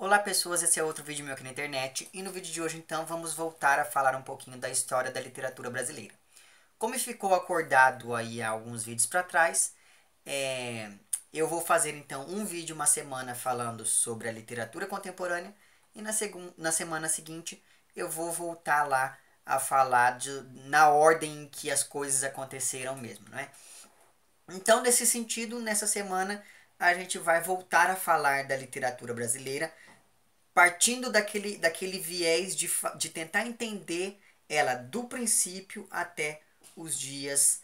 Olá pessoas, esse é outro vídeo meu aqui na internet e no vídeo de hoje então vamos voltar a falar um pouquinho da história da literatura brasileira. Como ficou acordado aí há alguns vídeos para trás, é, eu vou fazer então um vídeo uma semana falando sobre a literatura contemporânea e na semana seguinte eu vou voltar lá a falar na ordem em que as coisas aconteceram mesmo, não é? Então, nesse sentido, nessa semana a gente vai voltar a falar da literatura brasileira partindo daquele viés de tentar entender ela do princípio até os dias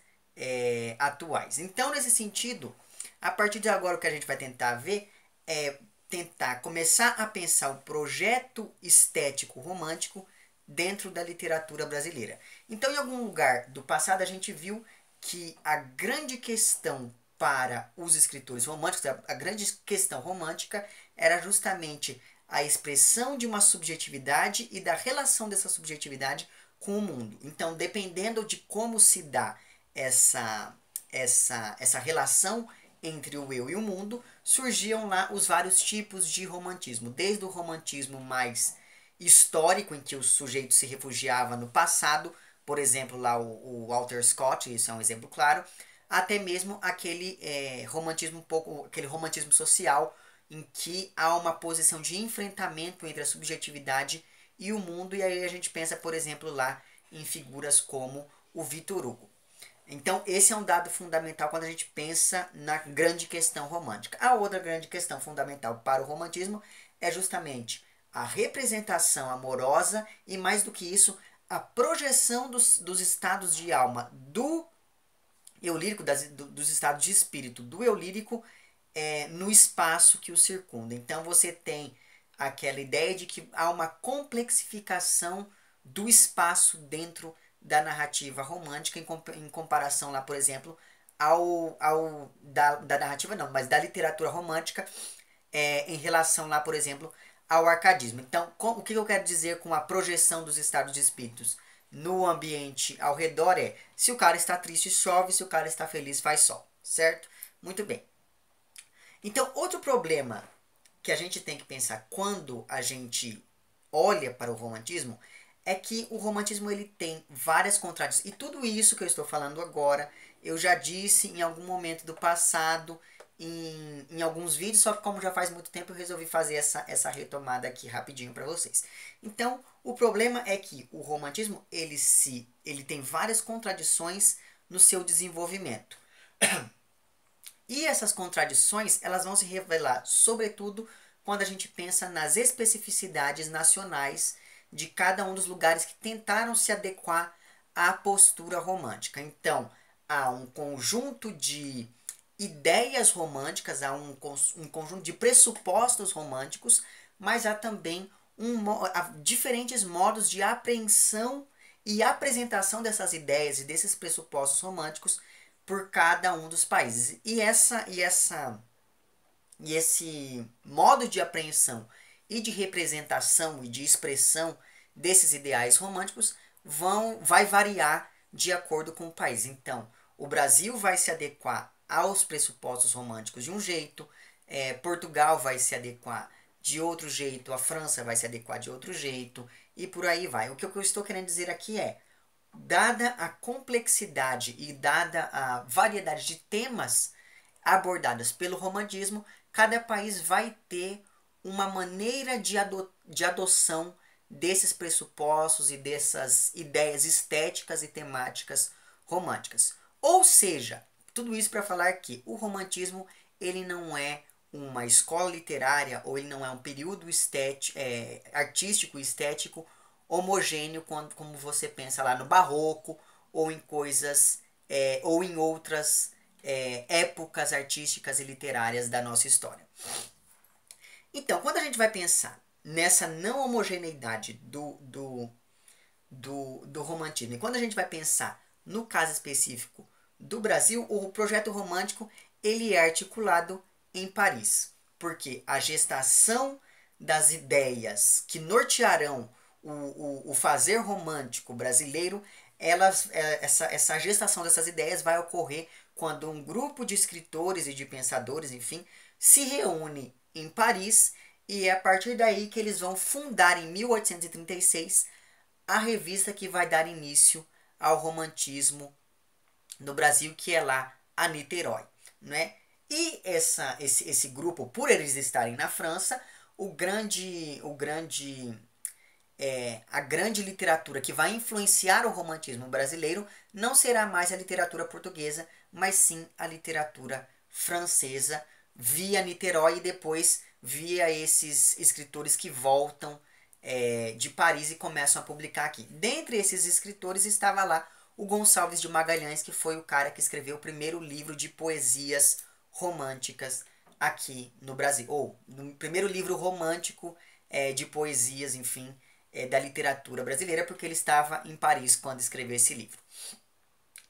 atuais. Então, nesse sentido, a partir de agora o que a gente vai tentar ver é tentar começar a pensar o projeto estético romântico dentro da literatura brasileira. Então, em algum lugar do passado, a gente viu que a grande questão para os escritores românticos, a grande questão romântica, era justamente a expressão de uma subjetividade e da relação dessa subjetividade com o mundo. Então, dependendo de como se dá essa relação entre o eu e o mundo, surgiam lá os vários tipos de romantismo, desde o romantismo mais histórico, em que o sujeito se refugiava no passado, por exemplo, lá o Walter Scott, isso é um exemplo claro, até mesmo aquele romantismo um pouco, aquele romantismo social, em que há uma posição de enfrentamento entre a subjetividade e o mundo, e aí a gente pensa, por exemplo, lá em figuras como o Victor Hugo. Então, esse é um dado fundamental quando a gente pensa na grande questão romântica. A outra grande questão fundamental para o romantismo é justamente a representação amorosa e, mais do que isso, a projeção dos estados de alma do eu lírico, dos estados de espírito do eu lírico no espaço que o circunda. Então, você tem aquela ideia de que há uma complexificação do espaço dentro da narrativa romântica em comparação lá, por exemplo, da narrativa não, mas da literatura romântica em relação lá, por exemplo, ao arcadismo. Então, o que eu quero dizer com a projeção dos estados de espíritos no ambiente ao redor é, se o cara está triste, chove, se o cara está feliz, faz sol, certo? Muito bem. Então, outro problema que a gente tem que pensar quando a gente olha para o romantismo é que o romantismo ele tem várias contradições. E tudo isso que eu estou falando agora, eu já disse em algum momento do passado, em alguns vídeos, só que como já faz muito tempo eu resolvi fazer essa retomada aqui rapidinho para vocês. Então, o problema é que o romantismo ele tem várias contradições no seu desenvolvimento. E essas contradições, elas vão se revelar, sobretudo, quando a gente pensa nas especificidades nacionais de cada um dos lugares que tentaram se adequar à postura romântica. Então, há um conjunto de ideias românticas, há um conjunto de pressupostos românticos, mas há também há diferentes modos de apreensão e apresentação dessas ideias e desses pressupostos românticos por cada um dos países. E esse modo de apreensão e de representação e de expressão desses ideais românticos vai variar de acordo com o país. Então, o Brasil vai se adequar aos pressupostos românticos de um jeito, Portugal vai se adequar de outro jeito, a França vai se adequar de outro jeito, e por aí vai. O que eu estou querendo dizer aqui é, dada a complexidade e dada a variedade de temas abordados pelo romantismo, cada país vai ter uma maneira de adoção desses pressupostos e dessas ideias estéticas e temáticas românticas. Ou seja, tudo isso para falar que o romantismo ele não é uma escola literária ou ele não é um período artístico e estético homogêneo como você pensa lá no barroco ou em coisas ou em outras épocas artísticas e literárias da nossa história. Então, quando a gente vai pensar nessa não homogeneidade do romantismo, e quando a gente vai pensar no caso específico do Brasil, o projeto romântico ele é articulado em Paris, porque a gestação das ideias que nortearão o fazer romântico brasileiro, essa gestação dessas ideias vai ocorrer quando um grupo de escritores e de pensadores, enfim, se reúne em Paris E é a partir daí que eles vão fundar em 1836 a revista que vai dar início ao romantismo no Brasil, que é lá a Niterói, né? E esse grupo, por eles estarem na França, a grande literatura que vai influenciar o romantismo brasileiro não será mais a literatura portuguesa, mas sim a literatura francesa, via Niterói e depois via esses escritores que voltam de Paris e começam a publicar aqui. Dentre esses escritores estava lá o Gonçalves de Magalhães, que foi o cara que escreveu o primeiro livro de poesias românticas aqui no Brasil. Ou, no primeiro livro romântico de poesias, enfim, da literatura brasileira, porque ele estava em Paris quando escreveu esse livro.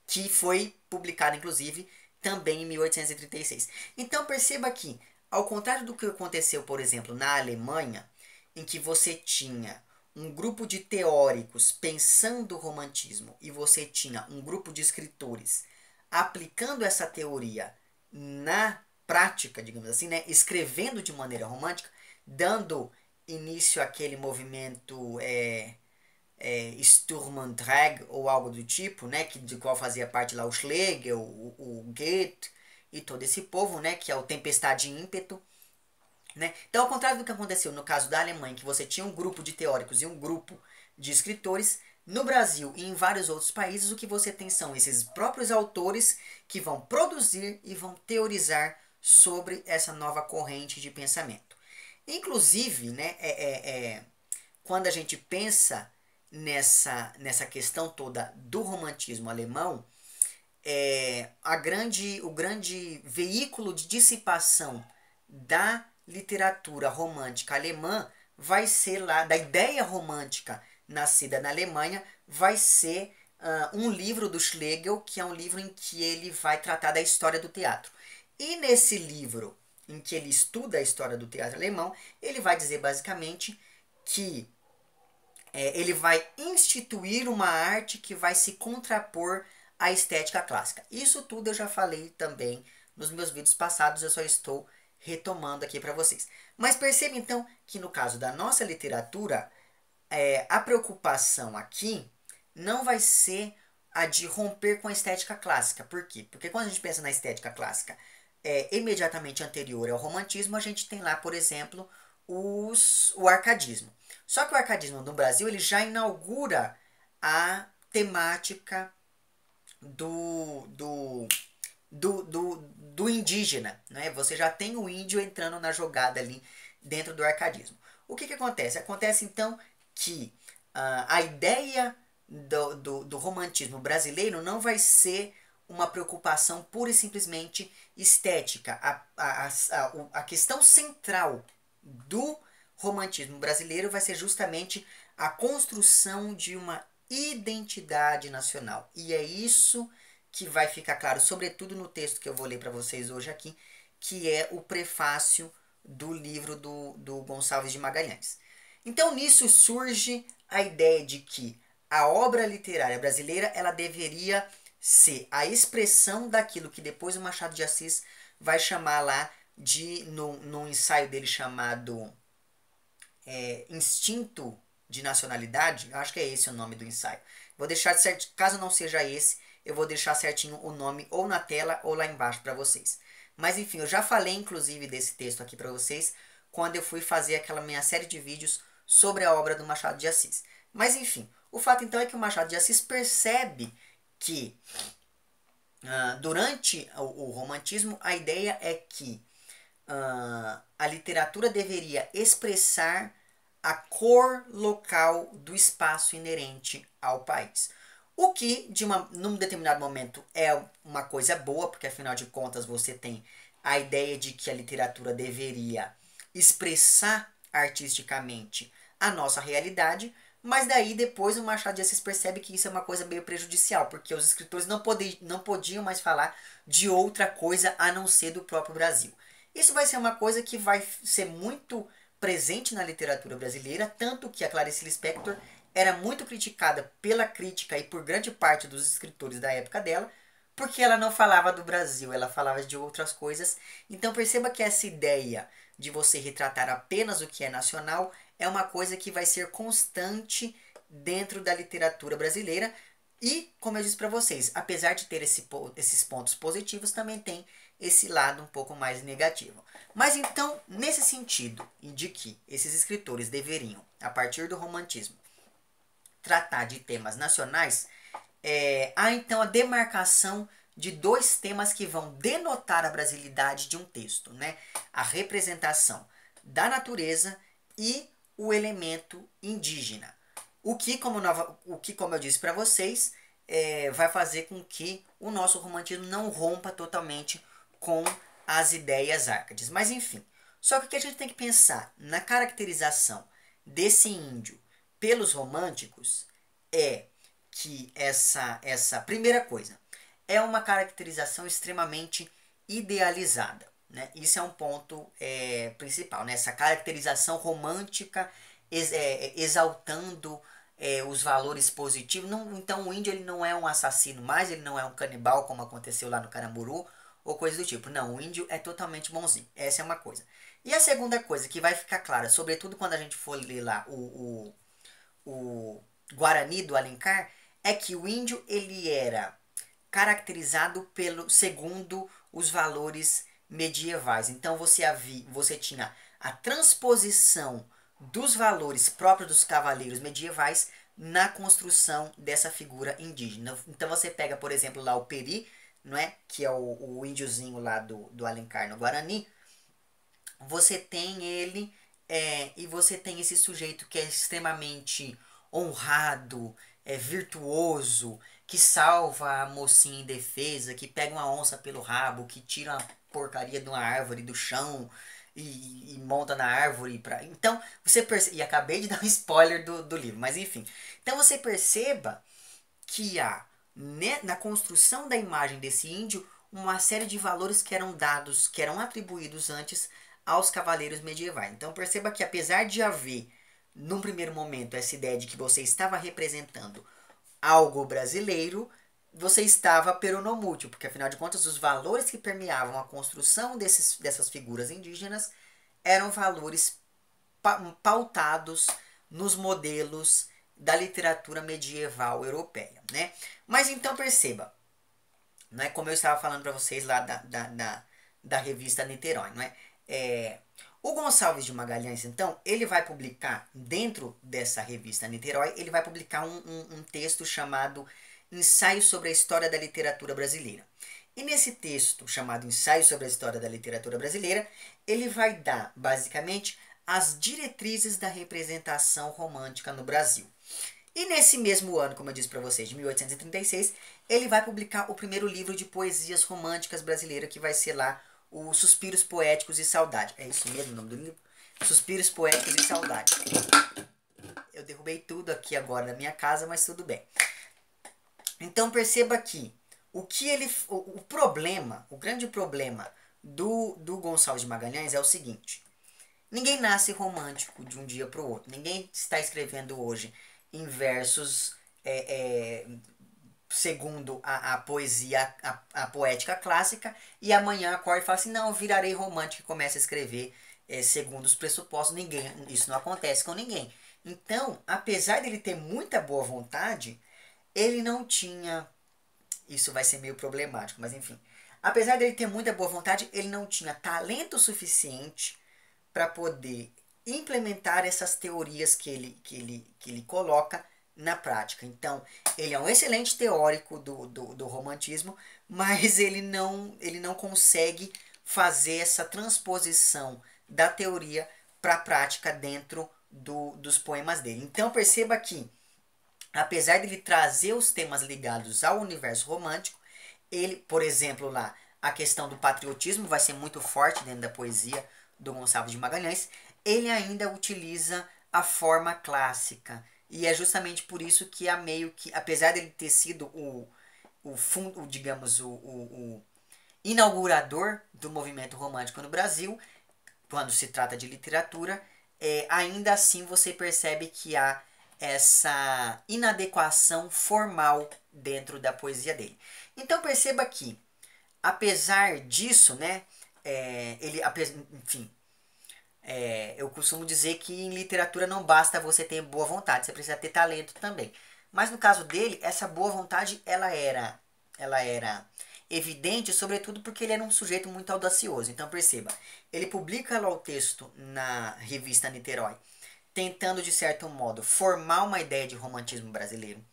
Que foi publicado, inclusive, também em 1836. Então perceba que, ao contrário do que aconteceu, por exemplo, na Alemanha, em que você tinha um grupo de teóricos pensando o romantismo e você tinha um grupo de escritores aplicando essa teoria na prática, digamos assim, né, escrevendo de maneira romântica, dando início àquele movimento Sturm und Drang ou algo do tipo, né, de qual fazia parte lá o Schlegel, o Goethe e todo esse povo, né, que é o Tempestade e Ímpeto. Né? Então, ao contrário do que aconteceu no caso da Alemanha, que você tinha um grupo de teóricos e um grupo de escritores, no Brasil e em vários outros países, o que você tem são esses próprios autores que vão produzir e vão teorizar sobre essa nova corrente de pensamento. Inclusive, né, quando a gente pensa nessa questão toda do romantismo alemão, o grande veículo de dissipação da literatura romântica alemã vai ser lá, da ideia romântica nascida na Alemanha, vai ser um livro do Schlegel, que é um livro em que ele vai tratar da história do teatro. E nesse livro, em que ele estuda a história do teatro alemão, ele vai dizer basicamente que ele vai instituir uma arte que vai se contrapor à estética clássica. Isso tudo eu já falei também nos meus vídeos passados, eu só estou retomando aqui para vocês. Mas perceba então que no caso da nossa literatura, a preocupação aqui não vai ser a de romper com a estética clássica. Por quê? Porque quando a gente pensa na estética clássica imediatamente anterior ao romantismo, a gente tem lá, por exemplo, o arcadismo. Só que o arcadismo no Brasil ele já inaugura a temática do indígena, né? Você já tem o índio entrando na jogada ali dentro do arcadismo. O que acontece? Acontece então que a ideia do romantismo brasileiro não vai ser uma preocupação pura e simplesmente estética. A questão central do romantismo brasileiro vai ser justamente a construção de uma identidade nacional. E é isso que vai ficar claro, sobretudo no texto que eu vou ler para vocês hoje aqui, que é o prefácio do livro do Gonçalves de Magalhães. Então nisso surge a ideia de que a obra literária brasileira ela deveria ser a expressão daquilo que depois o Machado de Assis vai chamar lá num ensaio dele chamado Instinto de Nacionalidade. Eu acho que é esse o nome do ensaio. Vou deixar certo, caso não seja esse, eu vou deixar certinho o nome ou na tela ou lá embaixo para vocês. Mas enfim, eu já falei inclusive desse texto aqui para vocês quando eu fui fazer aquela minha série de vídeos sobre a obra do Machado de Assis. Mas enfim, o fato então é que o Machado de Assis percebe que durante o romantismo a ideia é que a literatura deveria expressar a cor local do espaço inerente ao país. O que, num determinado momento, é uma coisa boa, porque afinal de contas você tem a ideia de que a literatura deveria expressar artisticamente a nossa realidade, mas daí depois o Machado de Assis percebe que isso é uma coisa meio prejudicial, porque os escritores não podiam mais falar de outra coisa a não ser do próprio Brasil. Isso vai ser uma coisa que vai ser muito presente na literatura brasileira, tanto que a Clarice Lispector era muito criticada pela crítica e por grande parte dos escritores da época dela, porque ela não falava do Brasil, ela falava de outras coisas. Então perceba que essa ideia de você retratar apenas o que é nacional, é uma coisa que vai ser constante dentro da literatura brasileira. E, como eu disse para vocês, apesar de ter esses pontos positivos, também tem esse lado um pouco mais negativo. Mas então, nesse sentido, de que esses escritores deveriam, a partir do romantismo, tratar de temas nacionais, há então a demarcação de dois temas que vão denotar a brasilidade de um texto, né? A representação da natureza e o elemento indígena. Como eu disse para vocês, vai fazer com que o nosso romantismo não rompa totalmente com as ideias árcades. Mas enfim, só que o que a gente tem que pensar na caracterização desse índio pelos românticos é que essa primeira coisa é uma caracterização extremamente idealizada, né? Isso é um ponto principal, né? Essa caracterização romântica exaltando os valores positivos. Não, então o índio ele não é um assassino mais, ele não é um canibal como aconteceu lá no Caramuru ou coisa do tipo. Não, o índio é totalmente bonzinho. Essa é uma coisa. E a segunda coisa que vai ficar clara, sobretudo quando a gente for ler lá o Guarani do Alencar, é que o índio ele era caracterizado segundo os valores medievais. Então você tinha a transposição dos valores próprios dos cavaleiros medievais na construção dessa figura indígena. Então você pega, por exemplo, lá o Peri, não é? Que é o índiozinho lá do Alencar no Guarani. Você tem ele e você tem esse sujeito que é extremamente honrado, virtuoso, que salva a mocinha indefesa, que pega uma onça pelo rabo, que tira uma porcaria de uma árvore do chão e monta na árvore. Então, você percebe. E acabei de dar um spoiler do livro, mas enfim. Então, você perceba que há, né, na construção da imagem desse índio, uma série de valores que eram dados, que eram atribuídos antes aos cavaleiros medievais. Então perceba que apesar de haver, num primeiro momento, essa ideia de que você estava representando algo brasileiro, você estava peronomútil, porque afinal de contas os valores que permeavam a construção dessas figuras indígenas eram valores pautados nos modelos da literatura medieval europeia, né? Mas então perceba, não é como eu estava falando para vocês lá da revista Niterói, não é? O Gonçalves de Magalhães, então, ele vai publicar, dentro dessa revista Niterói, ele vai publicar um texto chamado Ensaio sobre a História da Literatura Brasileira. E nesse texto, chamado Ensaio sobre a História da Literatura Brasileira, ele vai dar, basicamente, as diretrizes da representação romântica no Brasil. E nesse mesmo ano, como eu disse para vocês, de 1836, ele vai publicar o primeiro livro de poesias românticas brasileiras, que vai ser lá o Suspiros Poéticos e Saudade. É isso mesmo o nome do livro? Suspiros Poéticos e Saudade. Eu derrubei tudo aqui agora na minha casa, mas tudo bem. Então perceba que o problema, o grande problema do Gonçalves de Magalhães é o seguinte: ninguém nasce romântico de um dia para o outro. Ninguém está escrevendo hoje em versos segundo a poesia, a poética clássica, e amanhã acorda e fala assim, não, eu virarei romântico e começa a escrever segundo os pressupostos. Isso não acontece com ninguém. Então, apesar dele ter muita boa vontade, ele não tinha... Isso vai ser meio problemático, mas enfim. Apesar dele ter muita boa vontade, ele não tinha talento suficiente para poder implementar essas teorias que ele coloca na prática. Então, ele é um excelente teórico do romantismo, mas ele não consegue fazer essa transposição da teoria para a prática dentro dos poemas dele. Então, perceba que, apesar de ele trazer os temas ligados ao universo romântico, ele, por exemplo, lá, a questão do patriotismo vai ser muito forte dentro da poesia do Gonçalves de Magalhães, ele ainda utiliza a forma clássica. E é justamente por isso que há meio que, apesar dele ter sido o inaugurador do movimento romântico no Brasil, quando se trata de literatura, ainda assim você percebe que há essa inadequação formal dentro da poesia dele. Então perceba que, apesar disso, né, enfim, Eu costumo dizer que em literatura não basta você ter boa vontade, você precisa ter talento também. Mas no caso dele, essa boa vontade ela era evidente, sobretudo porque ele era um sujeito muito audacioso. Então perceba, ele publica lá o texto na revista Niterói, tentando de certo modo formar uma ideia de romantismo brasileiro.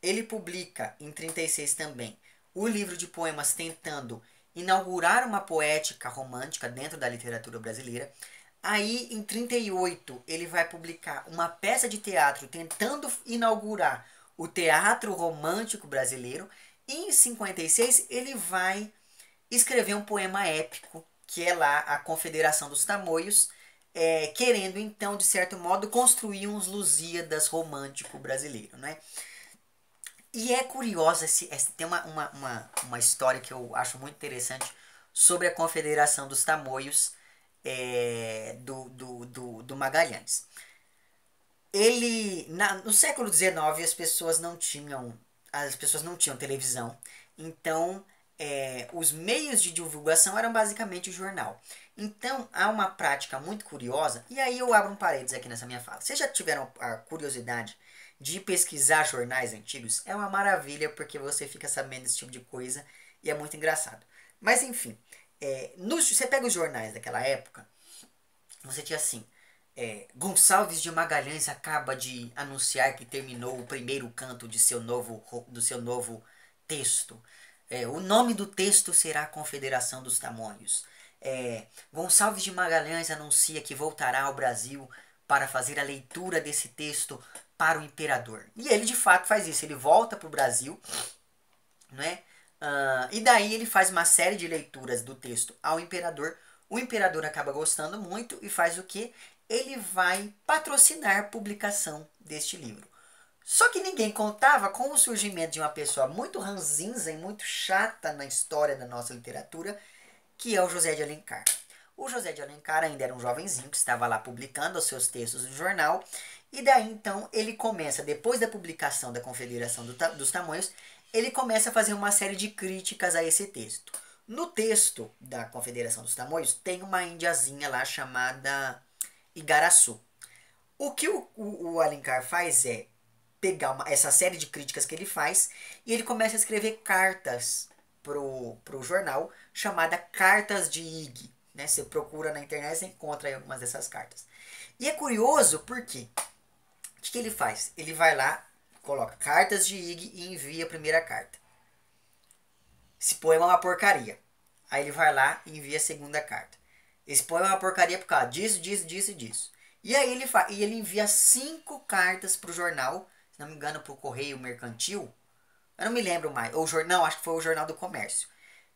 Ele publica em 36 também o livro de poemas tentando inaugurar uma poética romântica dentro da literatura brasileira. Aí, em 38, ele vai publicar uma peça de teatro tentando inaugurar o teatro romântico brasileiro. E em 56, ele vai escrever um poema épico, que é lá a Confederação dos Tamoios, querendo então, de certo modo, construir uns Lusíadas romântico brasileiro, né? E é curiosa, tem uma história que eu acho muito interessante sobre a Confederação dos Tamoios, do Magalhães. No século XIX as pessoas não tinham televisão, então os meios de divulgação eram basicamente o jornal. Então há uma prática muito curiosa, e aí eu abro um parênteses aqui nessa minha fala. Vocês já tiveram a curiosidade de pesquisar jornais antigos? É uma maravilha porque você fica sabendo desse tipo de coisa e é muito engraçado. Mas enfim, você pega os jornais daquela época, você tinha assim, Gonçalves de Magalhães acaba de anunciar que terminou o primeiro canto do seu novo texto. O nome do texto será Confederação dos Tamoios. Gonçalves de Magalhães anuncia que voltará ao Brasil para fazer a leitura desse texto para o imperador. E ele de fato faz isso, ele volta para o Brasil, né? E daí ele faz uma série de leituras do texto ao imperador. O imperador acaba gostando muito e faz o que? Ele vai patrocinar a publicação deste livro. Só que ninguém contava com o surgimento de uma pessoa muito ranzinza e muito chata na história da nossa literatura, que é o José de Alencar. O José de Alencar ainda era um jovenzinho que estava lá publicando os seus textos no jornal, e daí então ele começa, depois da publicação da Confederação dos Tamoios, ele começa a fazer uma série de críticas a esse texto. No texto da Confederação dos Tamoios tem uma indiazinha lá chamada Igaraçu. O que o Alencar faz é pegar essa série de críticas que ele faz e ele começa a escrever cartas pro jornal chamada Cartas de Ig. Né? Você procura na internet e encontra aí algumas dessas cartas. E é curioso porque o que ele faz? Ele vai lá, coloca Cartas de Ig e envia a primeira carta. Esse poema é uma porcaria. Aí ele vai lá e envia a segunda carta. Esse poema é uma porcaria por causa disso, disso, disso e disso. E aí ele envia 5 cartas pro jornal, se não me engano, pro Correio Mercantil. Eu não me lembro mais. Ou não, acho que foi o Jornal do Comércio.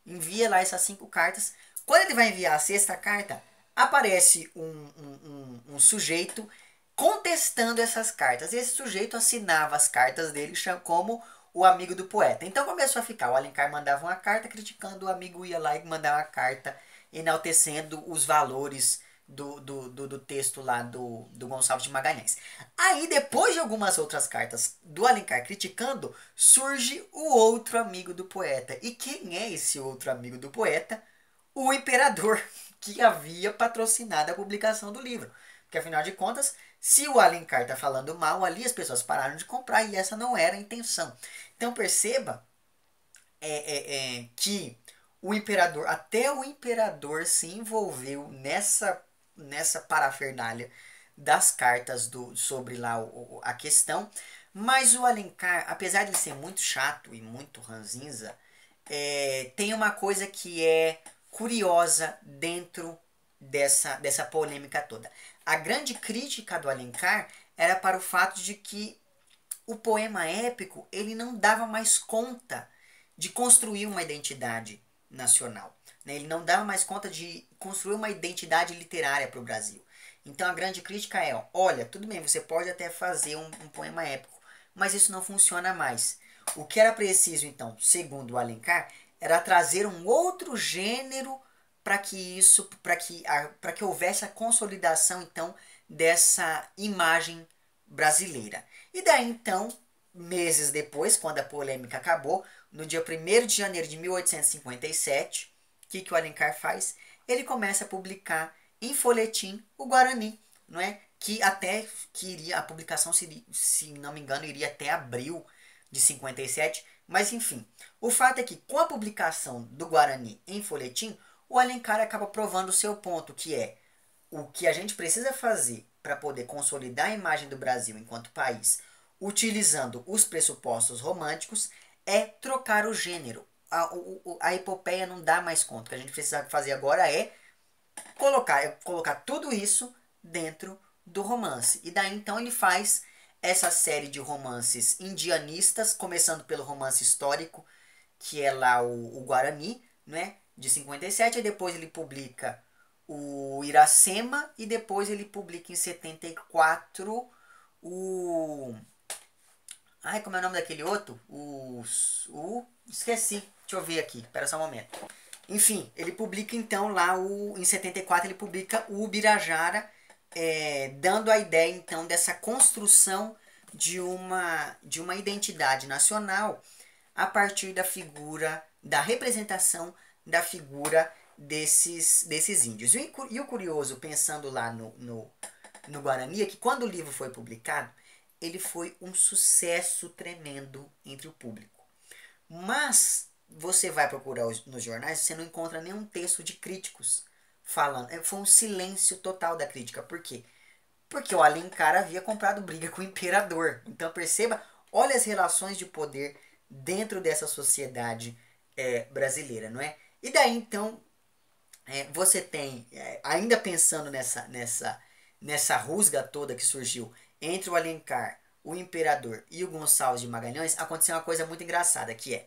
Envia lá essas 5 cartas. Quando ele vai enviar a sexta carta, aparece um sujeito contestando essas cartas. Esse sujeito assinava as cartas dele como o amigo do poeta. Então começou a ficar. O Alencar mandava uma carta criticando, o amigo ia lá e mandava uma carta enaltecendo os valores do texto lá do Gonçalves de Magalhães. Aí, depois de algumas outras cartas do Alencar criticando, surge o outro amigo do poeta. E quem é esse outro amigo do poeta? O imperador, que havia patrocinado a publicação do livro. Porque, afinal de contas, se o Alencar está falando mal ali, as pessoas pararam de comprar e essa não era a intenção. Então, perceba que até o imperador se envolveu nessa parafernália das cartas sobre lá a questão, mas o Alencar, apesar de ser muito chato e muito ranzinza, tem uma coisa que é curiosa dentro dessa polêmica toda. A grande crítica do Alencar era para o fato de que o poema épico ele não dava mais conta de construir uma identidade nacional. Né? Ele não dava mais conta de construir uma identidade literária para o Brasil. Então a grande crítica é, olha, tudo bem, você pode até fazer um poema épico, mas isso não funciona mais. O que era preciso, então, segundo o Alencar, era trazer um outro gênero para que houvesse a consolidação, então, dessa imagem brasileira. E daí, então, meses depois, quando a polêmica acabou, no dia 1º de janeiro de 1857, o que o Alencar faz? Ele começa a publicar em folhetim o Guarani, não é? Que até que iria, a publicação, se não me engano, iria até abril de 57, mas enfim. O fato é que com a publicação do Guarani em folhetim, o Alencar acaba provando o seu ponto, que é o que a gente precisa fazer para poder consolidar a imagem do Brasil enquanto país, utilizando os pressupostos românticos, é trocar o gênero. A epopeia não dá mais conta. O que a gente precisa fazer agora é colocar tudo isso dentro do romance. E daí então ele faz essa série de romances indianistas, começando pelo romance histórico, que é lá o Guarani, né, de 57, e depois ele publica o Iracema, e depois ele publica em 74 o... Ai, como é o nome daquele outro? Esqueci. Deixa eu ver aqui. Espera só um momento. Enfim, ele publica então lá em 74 ele publica o Ubirajara, dando a ideia então dessa construção de uma identidade nacional a partir da figura, da representação da figura desses índios. E o curioso, pensando lá no Guarani, é que quando o livro foi publicado, ele foi um sucesso tremendo entre o público. Mas você vai procurar nos jornais, você não encontra nenhum texto de críticos falando. Foi um silêncio total da crítica. Por quê? Porque o Alencar havia comprado briga com o imperador. Então perceba, olha as relações de poder dentro dessa sociedade brasileira, não é? E daí então você tem, ainda pensando nessa rusga toda que surgiu entre o Alencar, o imperador e o Gonçalves de Magalhães, aconteceu uma coisa muito engraçada, que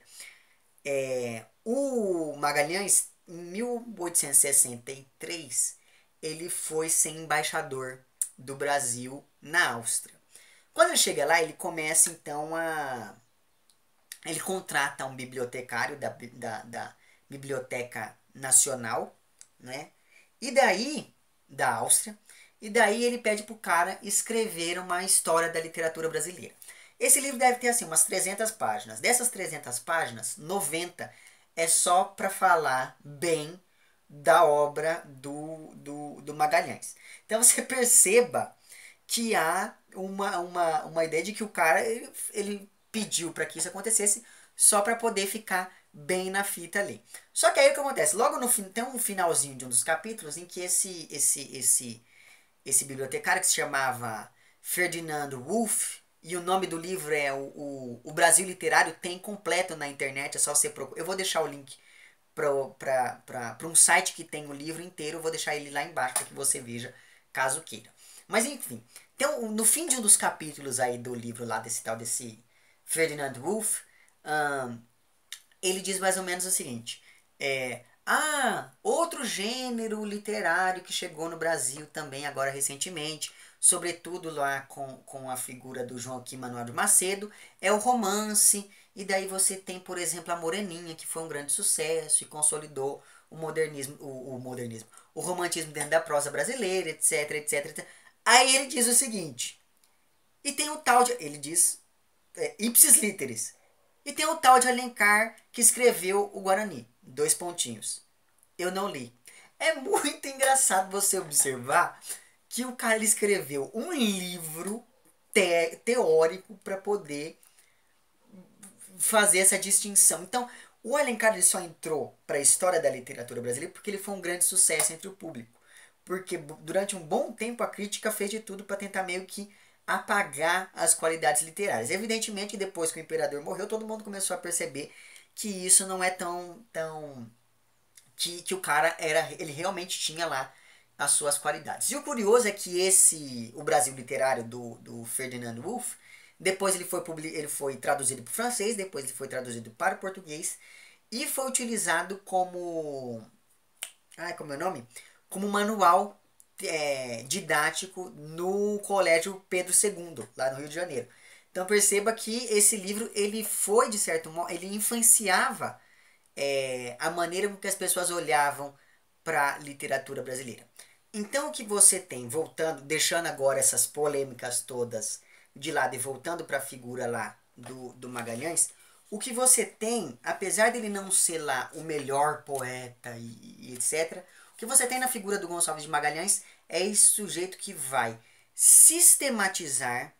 o Magalhães, em 1863, ele foi ser embaixador do Brasil na Áustria. Quando ele chega lá, ele começa então ele contrata um bibliotecário da Biblioteca Nacional, né? E daí, da Áustria, e daí ele pede pro cara escrever uma história da literatura brasileira. Esse livro deve ter assim umas 300 páginas. Dessas 300 páginas, 90 é só para falar bem da obra do Magalhães. Então você perceba que há uma ideia de que o cara ele pediu para que isso acontecesse só para poder ficar bem na fita ali. Só que aí o que acontece? Logo no fim, tem um finalzinho de um dos capítulos em que esse bibliotecário que se chamava Ferdinando Wolff, e o nome do livro é o Brasil Literário, tem completo na internet, é só você procurar. Eu vou deixar o link para um site que tem o livro inteiro, eu vou deixar ele lá embaixo para que você veja, caso queira. Mas enfim, então, no fim de um dos capítulos aí do livro lá desse Ferdinand Wolff, ele diz mais ou menos o seguinte: outro gênero literário que chegou no Brasil também agora recentemente, sobretudo lá com a figura do Joaquim Manuel de Macedo, é o romance. E daí você tem, por exemplo, a Moreninha, que foi um grande sucesso e consolidou o modernismo, o romantismo dentro da prosa brasileira, etc, etc, etc. Aí ele diz o seguinte, e tem o tal de, ele diz, ipsis literis, e tem o tal de Alencar que escreveu o Guarani, 2 pontinhos. Eu não li. É muito engraçado você observar que o cara escreveu um livro teórico para poder fazer essa distinção. Então, o Alencar ele só entrou para a história da literatura brasileira porque ele foi um grande sucesso entre o público. Porque durante um bom tempo a crítica fez de tudo para tentar meio que apagar as qualidades literárias. Evidentemente, depois que o imperador morreu, todo mundo começou a perceber que isso não é tão que o cara ele realmente tinha lá as suas qualidades. E o curioso é que o Brasil Literário do Ferdinand Wolff, depois ele foi traduzido para o francês, depois ele foi traduzido para o português e foi utilizado como é o nome? Como manual didático no Colégio Pedro II, lá no Rio de Janeiro. Então perceba que esse livro ele foi, de certo modo, ele influenciava a maneira com que as pessoas olhavam para a literatura brasileira. Então o que você tem, voltando, deixando agora essas polêmicas todas de lado e voltando para a figura lá do Magalhães, o que você tem, apesar dele não ser lá o melhor poeta e etc., o que você tem na figura do Gonçalves de Magalhães é esse sujeito que vai sistematizar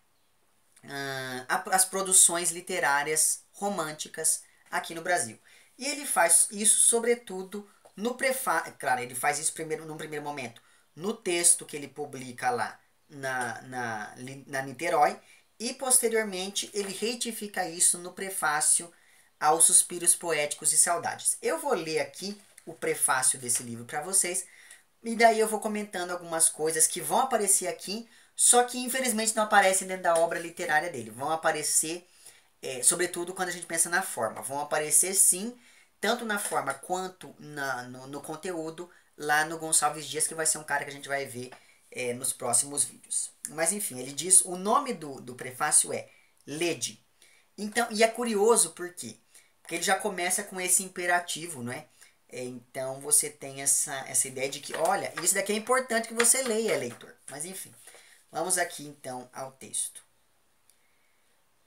as produções literárias românticas aqui no Brasil. E ele faz isso, sobretudo, no prefácio. Claro, ele faz isso primeiro, num primeiro momento no texto que ele publica lá na Niterói, e posteriormente ele retifica isso no prefácio aos Suspiros Poéticos e Saudades. Eu vou ler aqui o prefácio desse livro para vocês, e daí eu vou comentando algumas coisas que vão aparecer aqui, só que infelizmente não aparecem dentro da obra literária dele. Vão aparecer, sobretudo quando a gente pensa na forma. Vão aparecer sim, tanto na forma quanto no conteúdo, lá no Gonçalves Dias, que vai ser um cara que a gente vai ver nos próximos vídeos. Mas enfim, ele diz, o nome do prefácio é Lede. Então, e é curioso por quê? Porque ele já começa com esse imperativo, não é? Então você tem essa ideia de que, olha, isso daqui é importante que você leia, leitor. Mas enfim, vamos aqui então ao texto.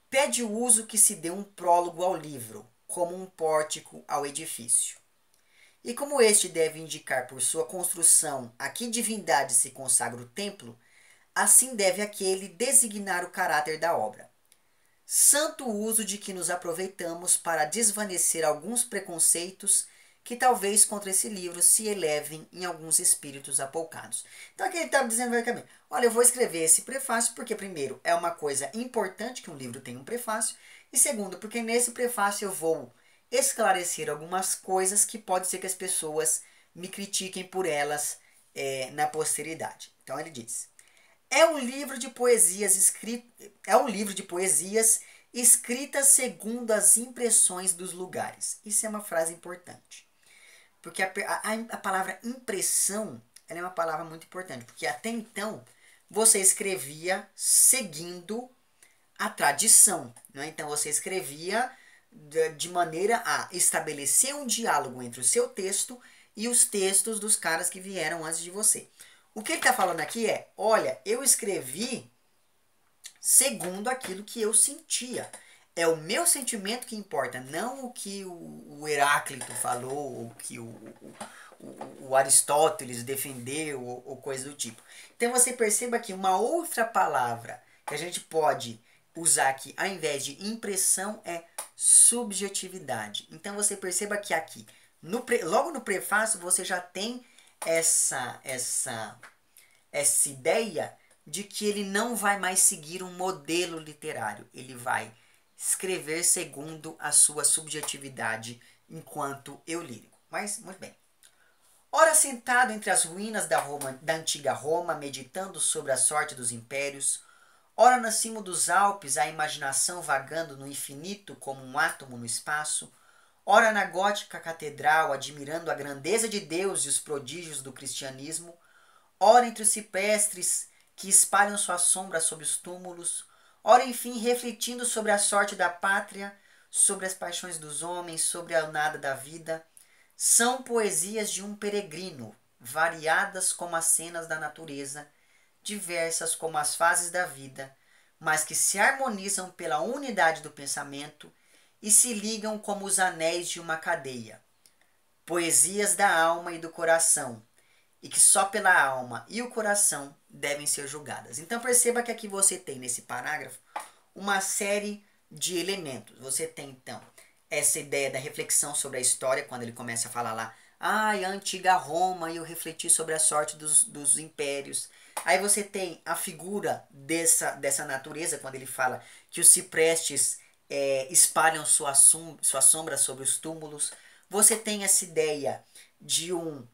Pede o uso que se dê um prólogo ao livro, como um pórtico ao edifício. E como este deve indicar por sua construção a que divindade se consagra o templo, assim deve aquele designar o caráter da obra. Santo uso de que nos aproveitamos para desvanecer alguns preconceitos que talvez contra esse livro se elevem em alguns espíritos apoucados. Então aqui ele está dizendo basicamente, olha, eu vou escrever esse prefácio porque, primeiro, é uma coisa importante que um livro tenha um prefácio, e segundo, porque nesse prefácio eu vou esclarecer algumas coisas que pode ser que as pessoas me critiquem por elas na posteridade. Então ele diz, é um livro de poesias escritas segundo as impressões dos lugares. Isso é uma frase importante. Porque a palavra impressão, ela é uma palavra muito importante. Porque até então, você escrevia seguindo a tradição. Né? Então, você escrevia de maneira a estabelecer um diálogo entre o seu texto e os textos dos caras que vieram antes de você. O que ele está falando aqui é, olha, eu escrevi segundo aquilo que eu sentia. É o meu sentimento que importa, não o que o Heráclito falou, o que o Aristóteles defendeu, ou coisa do tipo. Então você perceba que uma outra palavra que a gente pode usar aqui, ao invés de impressão, é subjetividade. Então você perceba que aqui, logo no prefácio, você já tem essa ideia de que ele não vai mais seguir um modelo literário. Ele vai escrever segundo a sua subjetividade enquanto eu lírico. Mas, muito bem. Ora, sentado entre as ruínas da antiga Roma, meditando sobre a sorte dos impérios, ora no cimo dos Alpes, a imaginação vagando no infinito como um átomo no espaço, ora na gótica catedral, admirando a grandeza de Deus e os prodígios do cristianismo, ora entre os ciprestes que espalham sua sombra sobre os túmulos, ora enfim refletindo sobre a sorte da pátria, sobre as paixões dos homens, sobre a nada da vida, são poesias de um peregrino, variadas como as cenas da natureza, diversas como as fases da vida, mas que se harmonizam pela unidade do pensamento e se ligam como os anéis de uma cadeia. Poesias da alma e do coração, e que só pela alma e o coração devem ser julgadas. Então perceba que aqui você tem nesse parágrafo uma série de elementos. Você tem então essa ideia da reflexão sobre a história, quando ele começa a falar lá, a antiga Roma, e eu refleti sobre a sorte dos impérios. Aí você tem a figura dessa natureza, quando ele fala que os ciprestes espalham sua sombra sobre os túmulos. Você tem essa ideia de um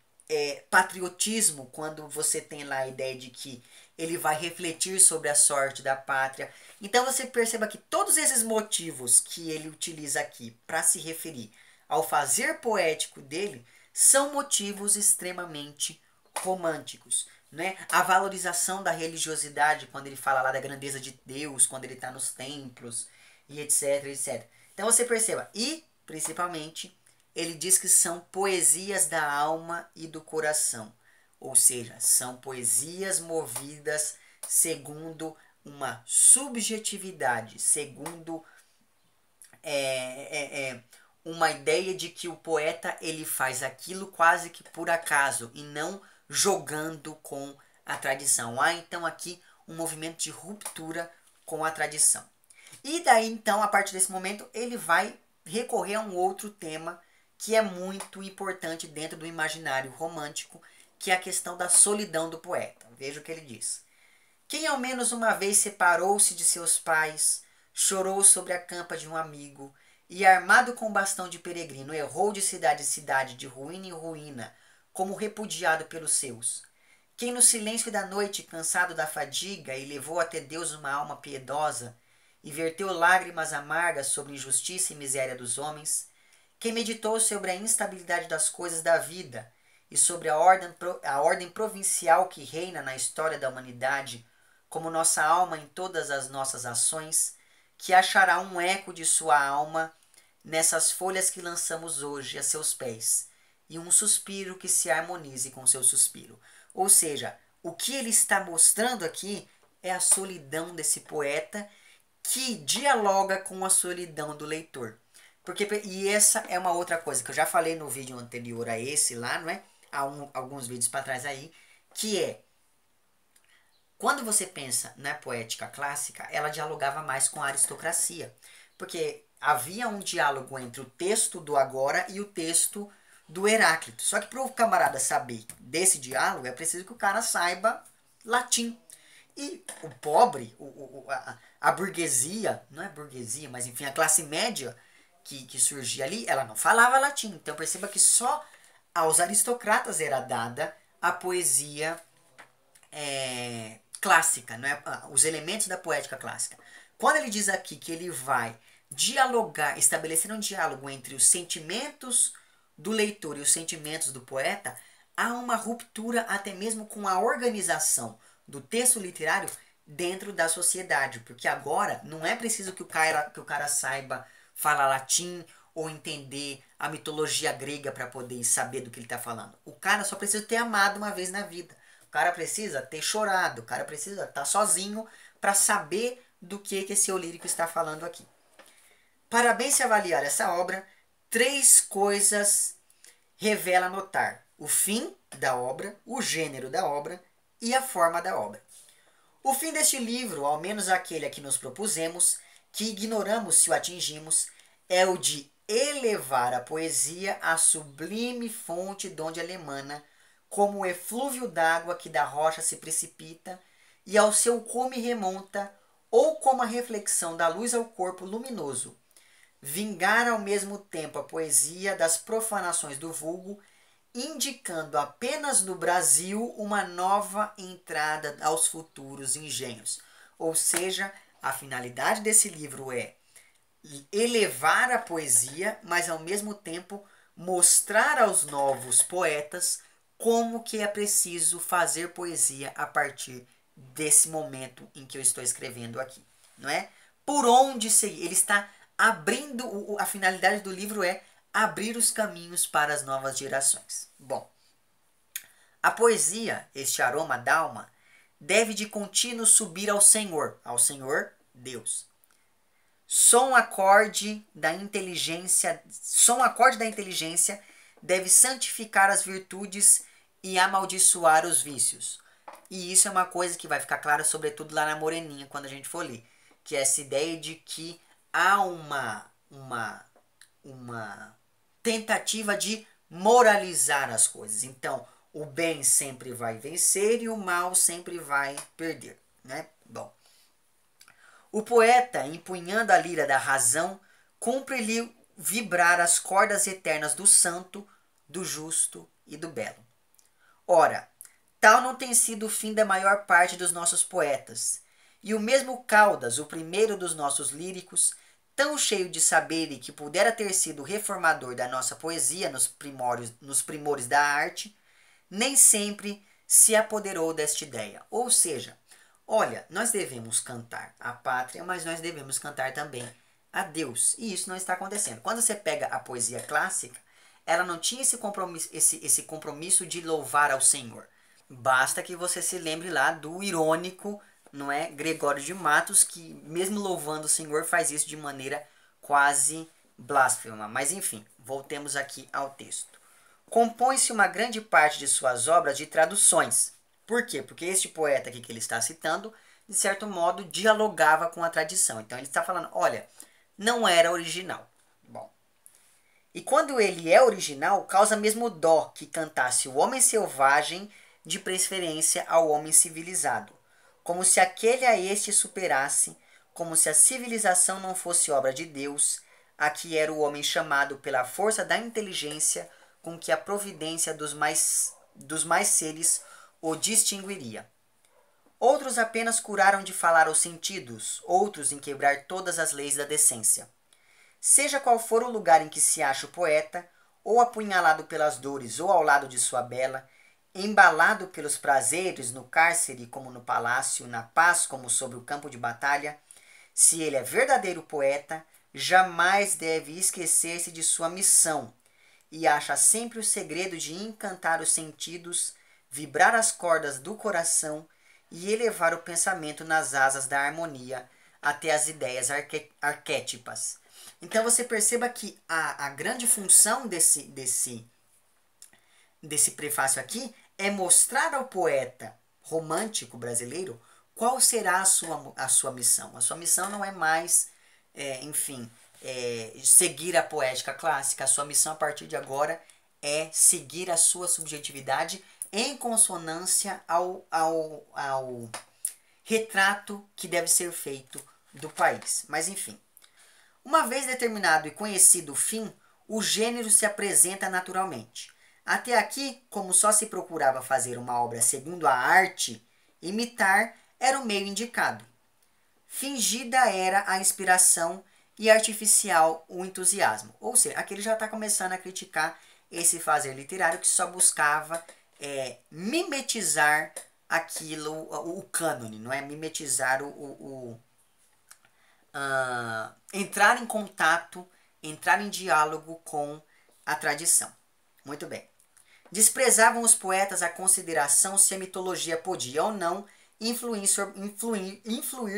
patriotismo, quando você tem lá a ideia de que ele vai refletir sobre a sorte da pátria. Então você perceba que todos esses motivos que ele utiliza aqui para se referir ao fazer poético dele são motivos extremamente românticos. Né? A valorização da religiosidade, quando ele fala lá da grandeza de Deus, quando ele está nos templos, e etc, etc. Então você perceba, e principalmente ele diz que são poesias da alma e do coração. Ou seja, são poesias movidas segundo uma subjetividade, segundo uma ideia de que o poeta ele faz aquilo quase que por acaso e não jogando com a tradição. Há então aqui um movimento de ruptura com a tradição. E daí então, a partir desse momento, ele vai recorrer a um outro tema que é muito importante dentro do imaginário romântico, que é a questão da solidão do poeta. Veja o que ele diz. Quem ao menos uma vez separou-se de seus pais, chorou sobre a campa de um amigo, e armado com bastão de peregrino, errou de cidade em cidade, de ruína em ruína, como repudiado pelos seus. Quem no silêncio da noite, cansado da fadiga, e levou até Deus uma alma piedosa, e verteu lágrimas amargas sobre a injustiça e miséria dos homens, quem meditou sobre a instabilidade das coisas da vida, e sobre a ordem provincial que reina na história da humanidade, como nossa alma em todas as nossas ações, que achará um eco de sua alma nessas folhas que lançamos hoje a seus pés, e um suspiro que se harmonize com seu suspiro. Ou seja, o que ele está mostrando aqui é a solidão desse poeta que dialoga com a solidão do leitor. E essa é uma outra coisa que eu já falei no vídeo anterior a esse lá, não é? Há alguns vídeos para trás aí, que é quando você pensa na poética clássica, ela dialogava mais com a aristocracia, porque havia um diálogo entre o texto do agora e o texto do Heráclito. Só que para o camarada saber desse diálogo, é preciso que o cara saiba latim. E o pobre, a burguesia, não é burguesia, mas enfim, a classe média que surgia ali, ela não falava latim. Então perceba que só aos aristocratas era dada a poesia clássica, não é? Os elementos da poética clássica. Quando ele diz aqui que ele vai dialogar, estabelecer um diálogo entre os sentimentos do leitor e os sentimentos do poeta, há uma ruptura até mesmo com a organização do texto literário dentro da sociedade, porque agora não é preciso que o cara saiba falar latim ou entender a mitologia grega para poder saber do que ele está falando. O cara só precisa ter amado uma vez na vida. O cara precisa ter chorado, o cara precisa estar sozinho para saber do que esse eu lírico está falando aqui. Para bem se avaliar essa obra, 3 coisas revela notar: o fim da obra, o gênero da obra e a forma da obra. O fim deste livro, ao menos aquele a que nos propusemos, que ignoramos se o atingimos, é o de elevar a poesia à sublime fonte donde ela emana, como o eflúvio d'água que da rocha se precipita e ao seu cume remonta, ou como a reflexão da luz ao corpo luminoso. Vingar ao mesmo tempo a poesia das profanações do vulgo, indicando apenas no Brasil uma nova entrada aos futuros engenhos. Ou seja, a finalidade desse livro é elevar a poesia, mas ao mesmo tempo mostrar aos novos poetas como que é preciso fazer poesia a partir desse momento em que eu estou escrevendo aqui, não é? Por onde seguir? Ele está abrindo, a finalidade do livro é abrir os caminhos para as novas gerações. Bom, a poesia, este aroma d'alma, deve de contínuo subir ao Senhor Deus. Som acorde da inteligência deve santificar as virtudes e amaldiçoar os vícios. E isso é uma coisa que vai ficar clara, sobretudo lá na Moreninha, quando a gente for ler. Que é essa ideia de que há uma tentativa de moralizar as coisas. Então, o bem sempre vai vencer e o mal sempre vai perder, né? Bom, o poeta, empunhando a lira da razão, cumpre-lhe vibrar as cordas eternas do santo, do justo e do belo. Ora, tal não tem sido o fim da maior parte dos nossos poetas. E o mesmo Caldas, o primeiro dos nossos líricos, tão cheio de saber e que pudera ter sido o reformador da nossa poesia nos primores da arte, nem sempre se apoderou desta ideia. Ou seja, olha, nós devemos cantar a pátria, mas nós devemos cantar também a Deus. E isso não está acontecendo. Quando você pega a poesia clássica, ela não tinha esse compromisso de louvar ao Senhor. Basta que você se lembre lá do irônico, não é, Gregório de Matos, que mesmo louvando o Senhor faz isso de maneira quase blasfema. Mas enfim, voltemos aqui ao texto. Compõe-se uma grande parte de suas obras de traduções. Por quê? Porque este poeta aqui que ele está citando, de certo modo, dialogava com a tradição. Então ele está falando, olha, não era original. Bom, e quando ele é original, causa mesmo dó que cantasse o homem selvagem de preferência ao homem civilizado, como se aquele a este superasse, como se a civilização não fosse obra de Deus, aqui era o homem chamado pela força da inteligência com que a providência dos mais seres o distinguiria. Outros apenas curaram de falar aos sentidos, outros em quebrar todas as leis da decência. Seja qual for o lugar em que se acha o poeta, ou apunhalado pelas dores, ou ao lado de sua bela, embalado pelos prazeres no cárcere como no palácio, na paz como sobre o campo de batalha, se ele é verdadeiro poeta, jamais deve esquecer-se de sua missão, e acha sempre o segredo de encantar os sentidos, vibrar as cordas do coração e elevar o pensamento nas asas da harmonia até as ideias arquétipas. Então você perceba que a grande função desse prefácio aqui é mostrar ao poeta romântico brasileiro qual será a sua missão. A sua missão não é mais, seguir a poética clássica. A sua missão a partir de agora é seguir a sua subjetividade em consonância ao retrato que deve ser feito do país. Mas enfim. Uma vez determinado e conhecido o fim, o gênero se apresenta naturalmente. Até aqui, como só se procurava fazer uma obra segundo a arte, imitar era o meio indicado. Fingida era a inspiração e artificial o entusiasmo. Ou seja, aqui ele já está começando a criticar esse fazer literário que só buscava mimetizar aquilo, o cânone, não é? Mimetizar entrar em contato, entrar em diálogo com a tradição. Muito bem. Desprezavam os poetas a consideração se a mitologia podia ou não influir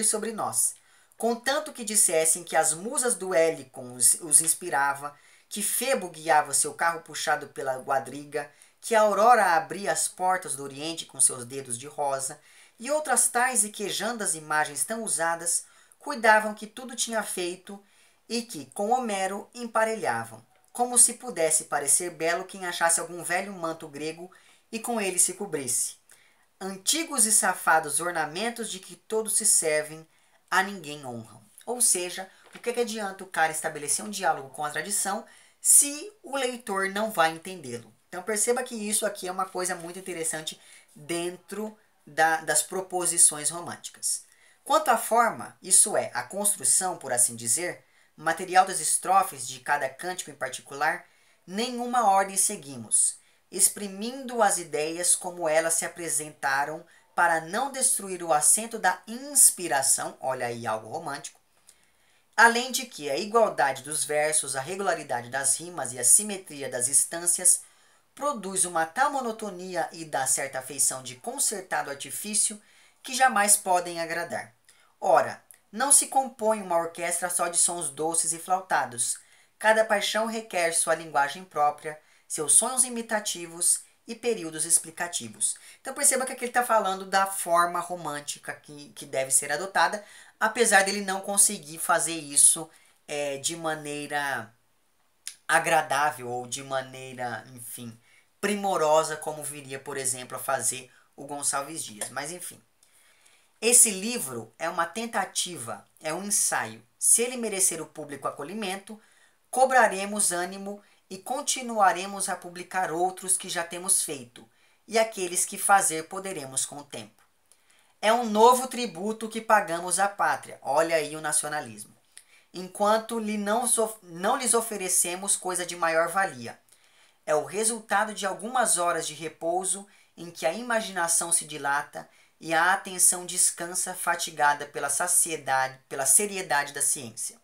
sobre nós. Contanto que dissessem que as musas do Hélicon os inspirava, que Febo guiava seu carro puxado pela quadriga, que a aurora abria as portas do Oriente com seus dedos de rosa, e outras tais e quejandas imagens tão usadas, cuidavam que tudo tinha feito e que, com Homero, emparelhavam, como se pudesse parecer belo quem achasse algum velho manto grego e com ele se cobrisse. Antigos e safados ornamentos de que todos se servem, a ninguém honram. Ou seja, o que adianta o cara estabelecer um diálogo com a tradição se o leitor não vai entendê-lo? Então perceba que isso aqui é uma coisa muito interessante dentro das proposições românticas. Quanto à forma, isso é, a construção, por assim dizer, material das estrofes de cada cântico em particular, nenhuma ordem seguimos, exprimindo as ideias como elas se apresentaram para não destruir o acento da inspiração, olha aí algo romântico, além de que a igualdade dos versos, a regularidade das rimas e a simetria das instâncias produz uma tal monotonia e dá certa feição de concertado artifício que jamais podem agradar. Ora, não se compõe uma orquestra só de sons doces e flautados. Cada paixão requer sua linguagem própria, seus sons imitativos e períodos explicativos. Então perceba que aqui ele está falando da forma romântica que deve ser adotada, apesar dele não conseguir fazer isso de maneira agradável ou de maneira, enfim, primorosa, como viria, por exemplo, a fazer o Gonçalves Dias. Mas, enfim. Esse livro é uma tentativa, é um ensaio. Se ele merecer o público acolhimento, cobraremos ânimo e continuaremos a publicar outros que já temos feito, e aqueles que fazer poderemos com o tempo. É um novo tributo que pagamos à pátria. Olha aí o nacionalismo. Enquanto não lhes oferecemos coisa de maior valia. É o resultado de algumas horas de repouso em que a imaginação se dilata e a atenção descansa fatigada pela seriedade da ciência.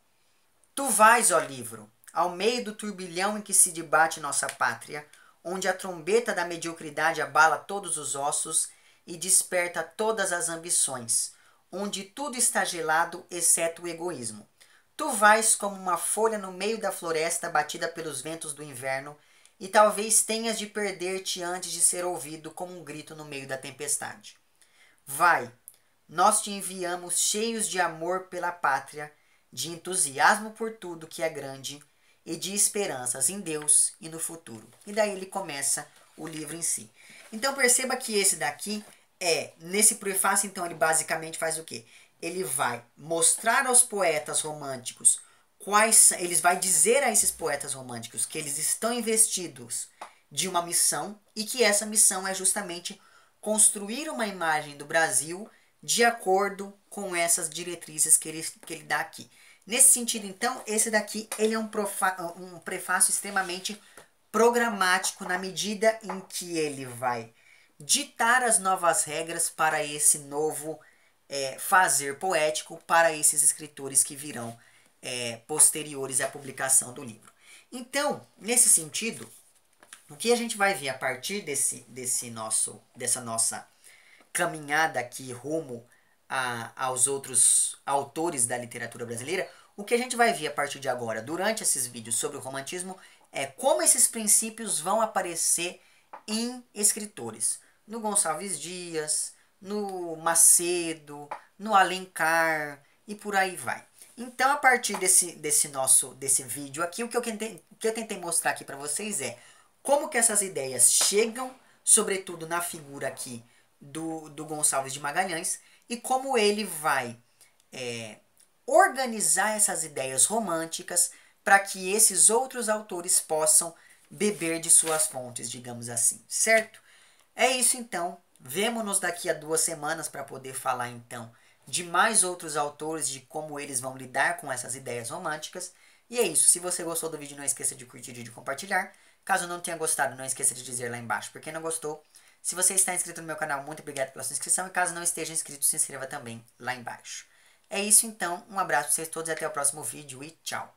Tu vais, ó livro, ao meio do turbilhão em que se debate nossa pátria, onde a trombeta da mediocridade abala todos os ossos e desperta todas as ambições, onde tudo está gelado exceto o egoísmo. Tu vais como uma folha no meio da floresta batida pelos ventos do inverno, e talvez tenhas de perder-te antes de ser ouvido como um grito no meio da tempestade. Vai, nós te enviamos cheios de amor pela pátria, de entusiasmo por tudo que é grande e de esperanças em Deus e no futuro. E daí ele começa o livro em si. Então perceba que esse daqui nesse prefácio, então ele basicamente faz o quê? Ele vai mostrar aos poetas românticos eles vai dizer a esses poetas românticos que eles estão investidos de uma missão e que essa missão é justamente construir uma imagem do Brasil de acordo com essas diretrizes que ele dá aqui. Nesse sentido, então, esse daqui ele é um prefácio extremamente programático na medida em que ele vai ditar as novas regras para esse novo fazer poético para esses escritores que virão posteriores à publicação do livro. Então, nesse sentido, o que a gente vai ver a partir dessa nossa caminhada aqui rumo aos outros autores da literatura brasileira, o que a gente vai ver a partir de agora, durante esses vídeos sobre o romantismo, é como esses princípios vão aparecer em escritores. No Gonçalves Dias, no Macedo, no Alencar e por aí vai. Então, a partir desse vídeo aqui, o que eu tentei mostrar aqui para vocês é como que essas ideias chegam, sobretudo na figura aqui do Gonçalves de Magalhães, e como ele vai organizar essas ideias românticas para que esses outros autores possam beber de suas fontes, digamos assim, certo? É isso então, vemo-nos daqui a 2 semanas para poder falar então de mais outros autores, de como eles vão lidar com essas ideias românticas. E é isso, se você gostou do vídeo, não esqueça de curtir e de compartilhar. Caso não tenha gostado, não esqueça de dizer lá embaixo por que não gostou. Se você está inscrito no meu canal, muito obrigado pela sua inscrição. E caso não esteja inscrito, se inscreva também lá embaixo. É isso então, um abraço para vocês todos e até o próximo vídeo e tchau!